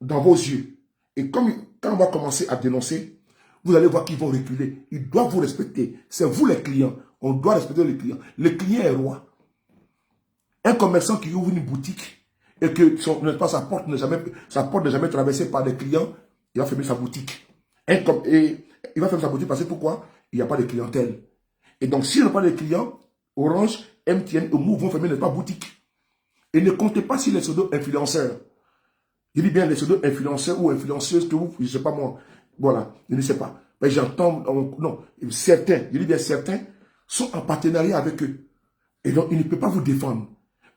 dans vos yeux. Et quand on va commencer à dénoncer, vous allez voir qu'ils vont reculer. Ils doivent vous respecter. C'est vous les clients. On doit respecter les clients. Le client est roi. Un commerçant qui ouvre une boutique et que sa porte n'est jamais traversée par des clients, il va fermer sa boutique. Et il va fermer sa boutique parce que pourquoi? Il n'y a pas de clientèle. Et donc, s'il n'y a pas de clients, Orange, MTN et Move vont fermer pas boutique. Et ne comptez pas sur les pseudo-influenceurs. Je dis bien les pseudo-influenceurs ou influenceuses que vous, je ne sais pas moi. Voilà, je ne sais pas. Mais j'entends, non, certains, je dis bien certains, sont en partenariat avec eux. Et donc, ils ne peuvent pas vous défendre.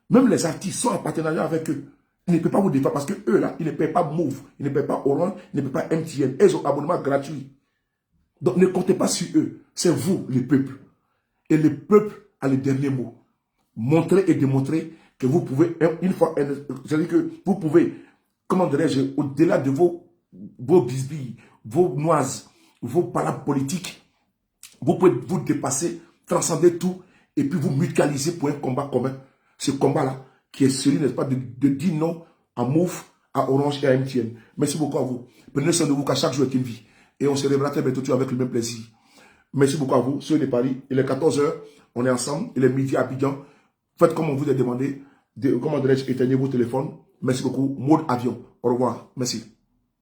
Même les artistes sont en partenariat avec eux. Ils ne peuvent pas vous défendre parce que eux, là, ils ne paient pas Move, ils ne paient pas Orange, ils ne paient pas MTN. Ils ont un abonnement gratuit. Donc, ne comptez pas sur eux. C'est vous, le peuple. Et le peuple a le dernier mot. Montrez et démontrez que vous pouvez, une fois, c'est-à-dire que vous pouvez, comment dirais-je, au-delà de vos bisbilles, vos noises, vos palabres politiques, vous pouvez vous dépasser, transcender tout, et puis vous mutualiser pour un combat commun. Ce combat-là, qui est celui, n'est-ce pas, de dire non à Move, à Orange et à MTN. Merci beaucoup à vous. Prenez soin de vous, car chaque jour est une vie. Et on se reverra très bientôt avec le même plaisir. Merci beaucoup à vous, ceux de Paris. Il est 14h, on est ensemble. Il est midi à Abidjan. Faites comme on vous a demandé. Comment dirais-je, éteignez vos téléphones. Merci beaucoup. Mode avion. Au revoir. Merci.